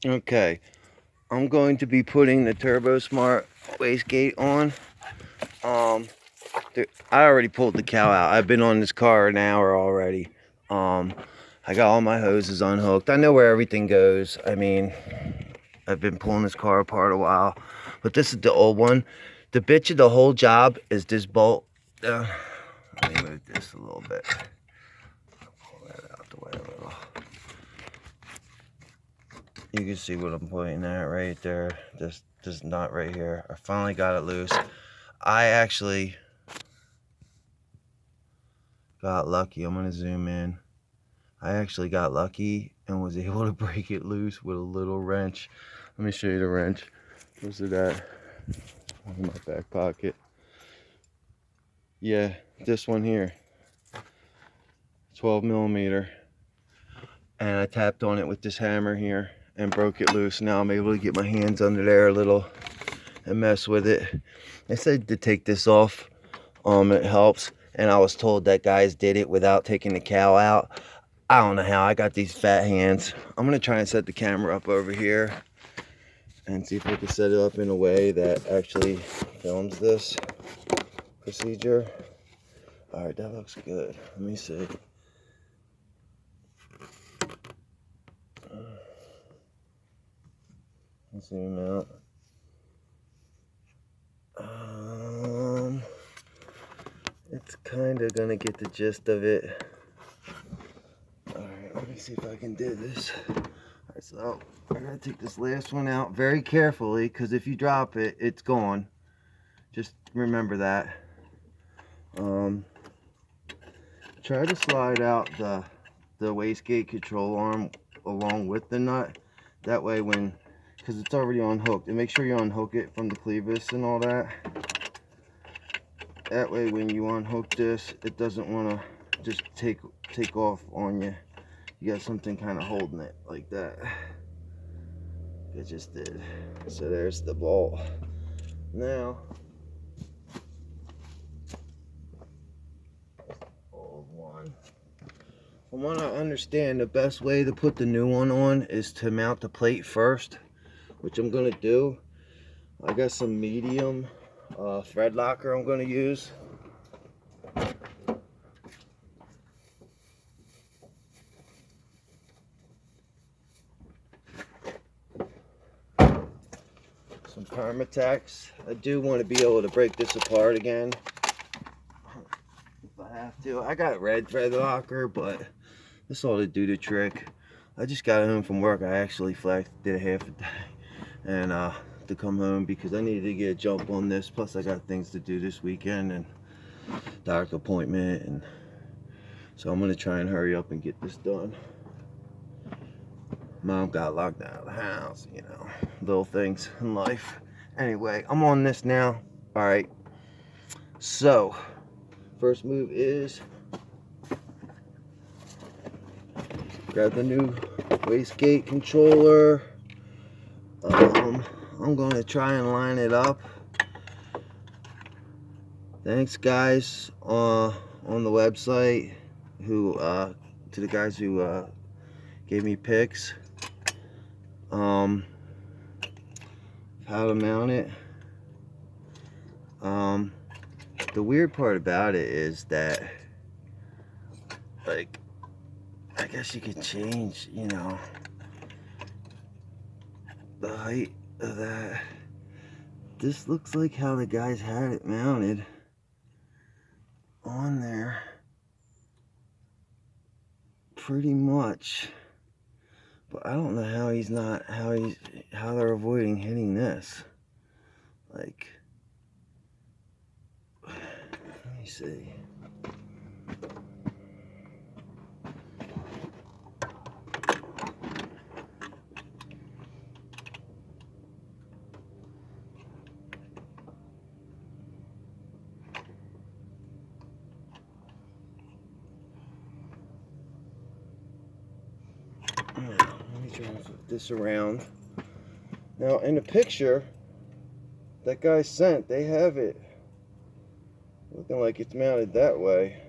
Okay, I'm going to be putting the Turbo Smart Wastegate on. I already pulled the cow out. I've been on this car an hour already. I got all my hoses unhooked. I know where everything goes. I mean, I've been pulling this car apart a while, but this is the old one. The bitch of the whole job is this bolt. Let me move this a little bit. Pull that out the way a little. You can see what I'm pointing at right there. This nut right here. I finally got it loose. I actually got lucky. I'm gonna zoom in. I actually got lucky and was able to break it loose with a little wrench. Let me show you the wrench. Where's it at? In my back pocket. Yeah, this one here. 12 millimeter. And I tapped on it with this hammer here and broke it loose. Now I'm able to get my hands under there a little and mess with it. They said to take this off. It helps. And I was told that guys did it without taking the cow out. I don't know how. I got these fat hands. I'm gonna try and set the camera up over here and see if we can set it up in a way that actually films this procedure. All right, that looks good. Let me see. Let's zoom out. It's kind of gonna get the gist of it. All right, let me see if I can do this. All right, so I gotta take this last one out very carefully, because if you drop it, it's gone. Just remember that. Try to slide out the wastegate control arm along with the nut. That way because it's already unhooked, and make sure you unhook it from the clevis and all that. That way when you unhook this, it doesn't want to just take off on you. You got something kind of holding it like that. It just did. So there's the bolt. Now, old one. From what I understand, the best way to put the new one on is to mount the plate first, which I'm gonna do. I got some medium thread locker I'm gonna use. Some Permatex. I do want to be able to break this apart again if I have to. I got red thread locker, but this ought to do the trick. I just got home from work. I actually did a half a day and to come home because I needed to get a jump on this. Plus I got things to do this weekend and doctor appointment, and so I'm gonna try and hurry up and get this done. Mom got locked out of the house, you know, little things in life. Anyway, I'm on this now. All right, so first move is grab the new wastegate controller. I'm going to try and line it up. Thanks guys on the website to the guys who gave me pics how to mount it. The weird part about it is that, like, I guess you could change, you know, the height of that. This looks like how the guys had it mounted on there, pretty much. But I don't know how they're avoiding hitting this. Like, let me see. Let me try to flip this around. Now, in the picture that guy sent, they have it looking like it's mounted that way.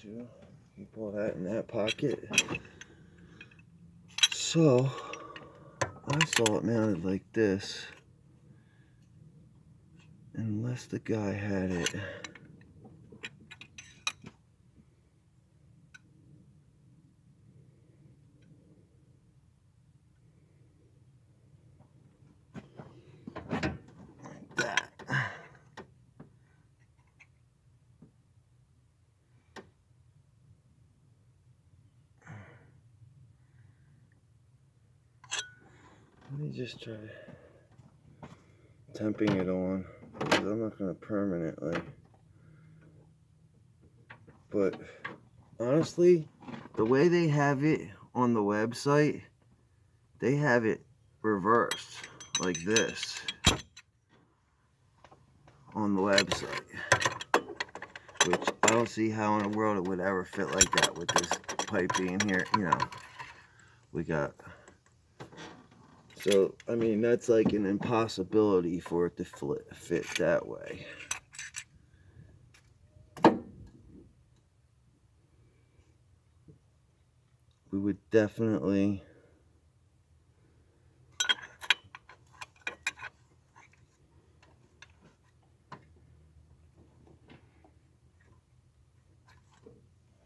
too. Keep all that in that pocket. So I saw it mounted like this, unless the guy had it. Like that. Let me just try temping it on, because I'm not going to permanently. But honestly, the way they have it on the website, they have it reversed like this on the website, which I don't see how in the world it would ever fit like that with this pipe being here. You know, we got, so I mean, that's like an impossibility for it to fit that way. We would definitely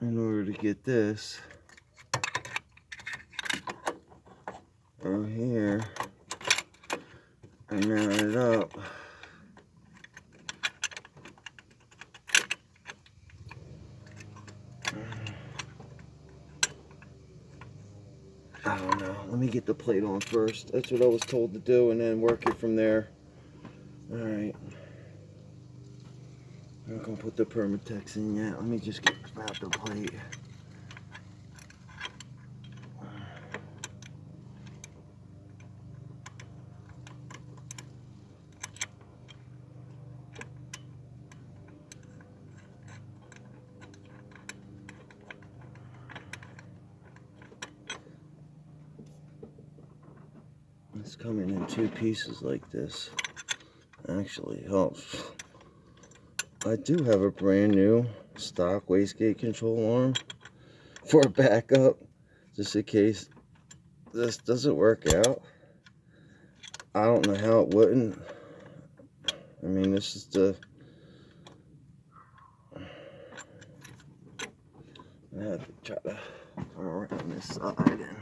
in order to get this over here and mount it up. I don't know. Let me get the plate on first. That's what I was told to do, and then work it from there. Alright. I'm not going to put the Permatex in yet. Let me just mount the plate. It's coming in 2 pieces like this. Actually helps. I do have a brand new stock wastegate control arm for a backup, just in case this doesn't work out. I don't know how it wouldn't. I mean, this is the, I have to try to come around this side and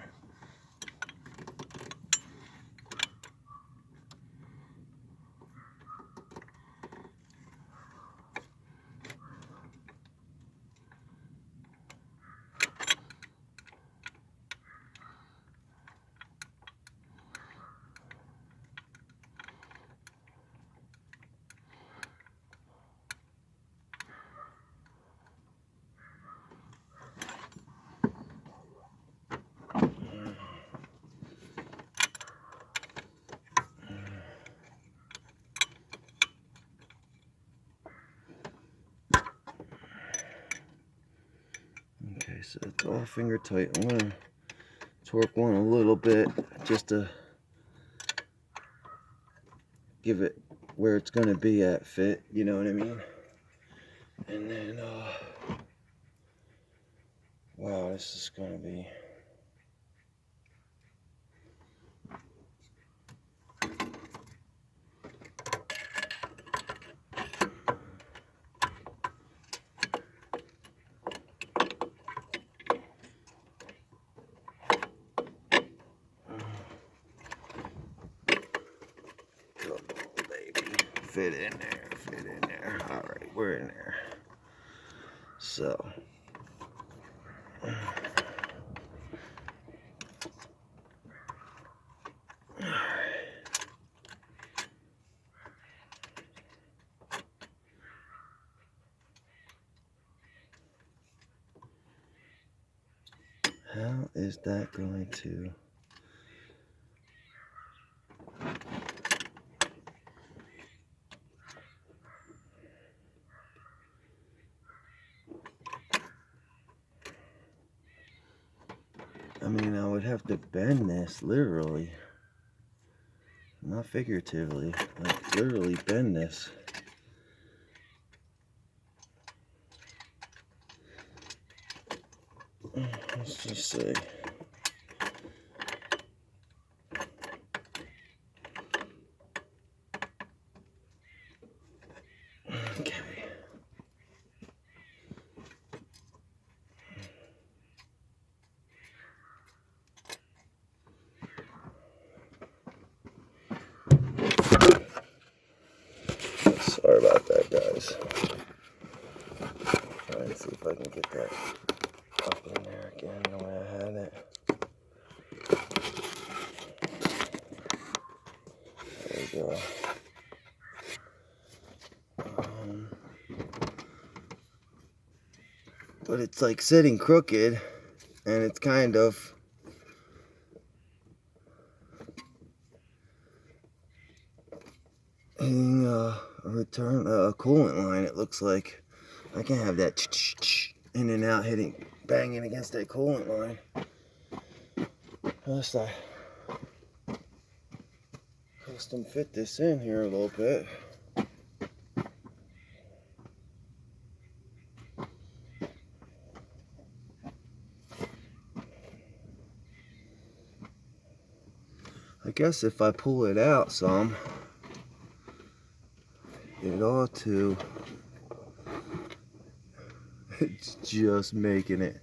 okay, so it's all finger tight. I'm gonna torque one a little bit just to give it where it's gonna be at fit, you know what I mean? And then wow, this is gonna be come on, baby. Fit in there, fit in there. Alright, we're in there. So how is that going to? I mean, I would have to bend this literally, not figuratively, like literally bend this. Let's just see. Okay. Sorry about that, guys. Try and see if I can get that up in there again the way I had it. There we go. But it's like sitting crooked, and it's kind of hitting a coolant line. It looks like I can have that in and out banging against that coolant line. Unless I custom fit this in here a little bit. I guess if I pull it out some, it ought to. It's just making it.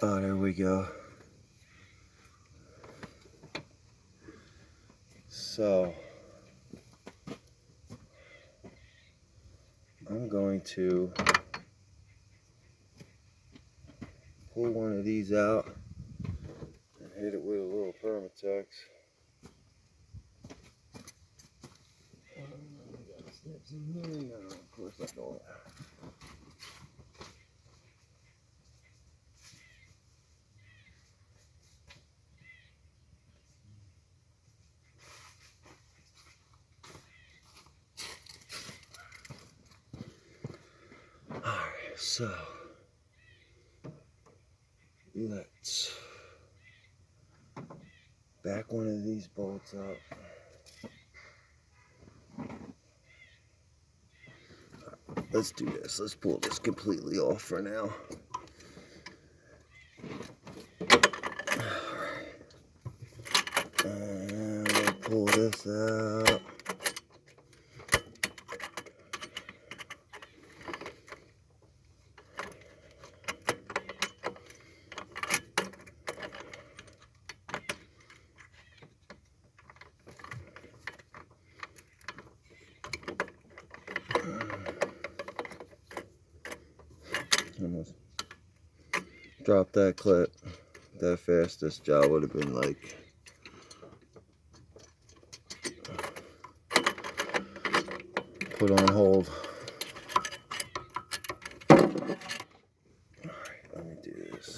Oh, there we go. So, I'm going to pull one of these out and hit it with a little Permatex. Got snips in here? No, of course I don't. Alright, so let's back one of these bolts up. Let's do this. Let's pull this completely off for now. Alright. And we'll pull this out. Almost dropped that clip that fast. This job would have been like put on hold. Alright, let me do this.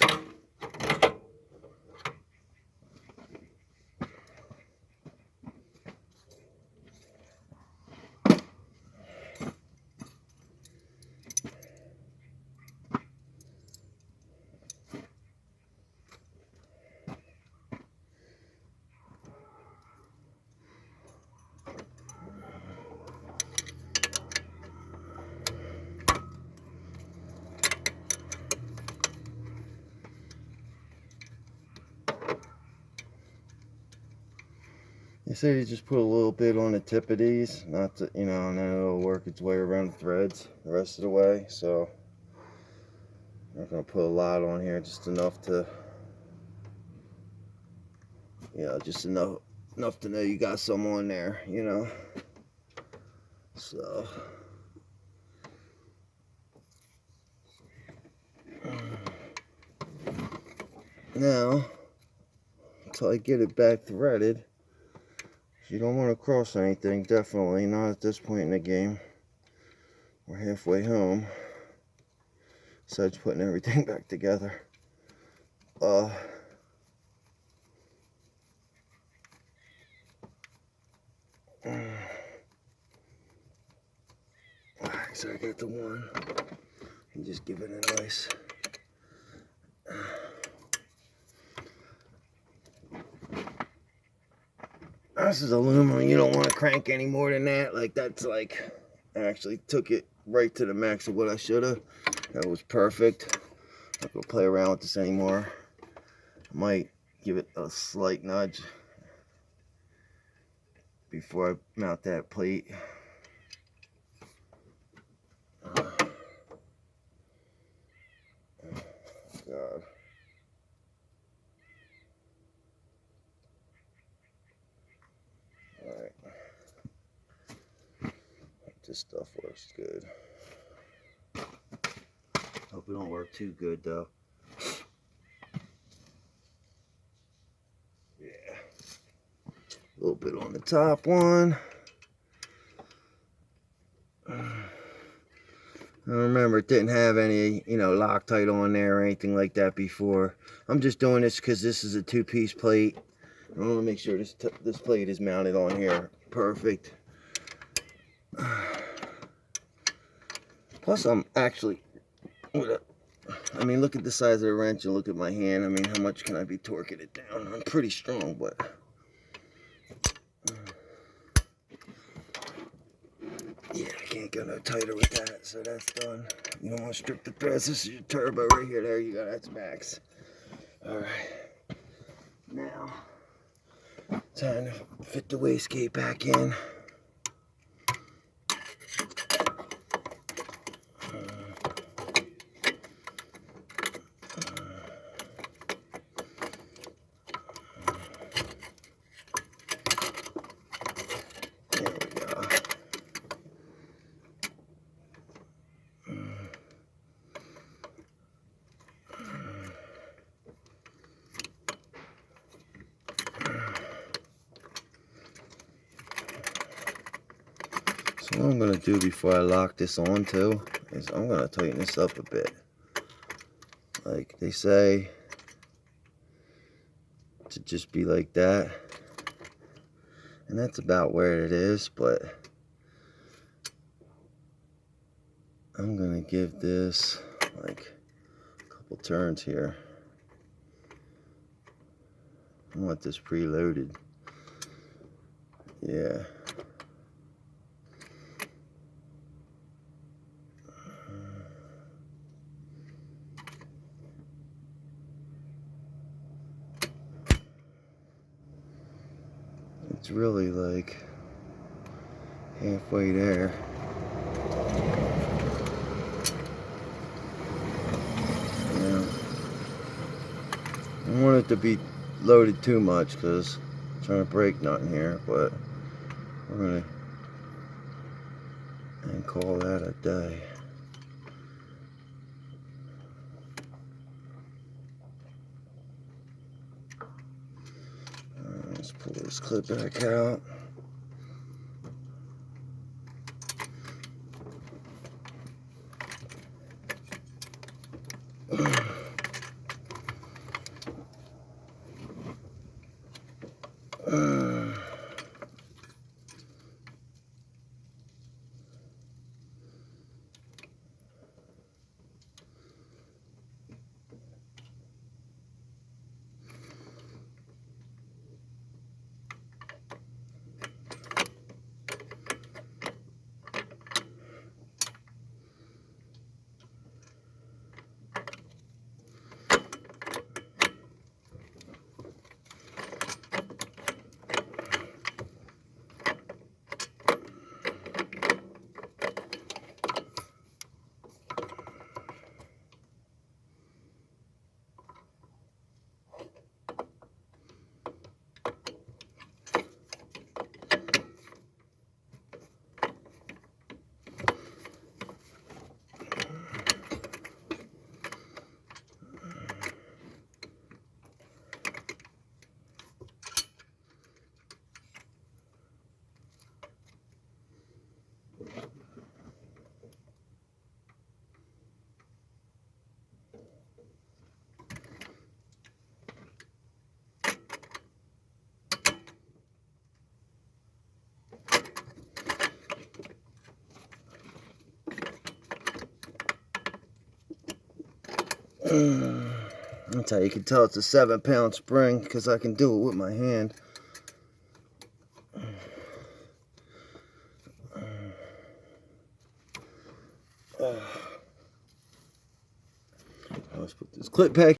They say you just put a little bit on the tip of these, not to, and then it'll work its way around the threads the rest of the way. So I'm not gonna put a lot on here, just enough to, just enough to know you got some on there, So now, until I get it back threaded. You don't want to cross anything, definitely not at this point in the game. We're halfway home, besides putting everything back together. Alright, so I got the one, and just give it a nice. This is aluminum. You don't want to crank any more than that. Like, that's like, I actually took it right to the max of what I should have. That was perfect. not gonna play around with this anymore. I might give it a slight nudge before I mount that plate. God. Alright. This stuff works good. Hope it don't work too good though. Yeah. A little bit on the top one. Remember, it didn't have any, Loctite on there or anything like that before. I'm just doing this because this is a two-piece plate. I want to make sure this plate is mounted on here. Perfect. Plus, I'm actually, look at the size of the wrench and look at my hand. How much can I be torquing it down? I'm pretty strong, but... yeah, I can't go no tighter with that, so that's done. You don't want to strip the threads. This is your turbo right here. There you go. That's max. Alright. Now, time to fit the wastegate back in. There we go. So what I'm going to do before I lock this on too is I'm going to tighten this up a bit. Like they say, to just be like that. And that's about where it is, but I'm going to give this like a couple turns here. I want this preloaded. Yeah. It's really like halfway there. Yeah. I don't want it to be loaded too much because I'm trying to break nothing here, but we're gonna and call that a day. Let's pull this clip back out. That's how you can tell it's a 7-pound spring, because I can do it with my hand. Let's put this clip back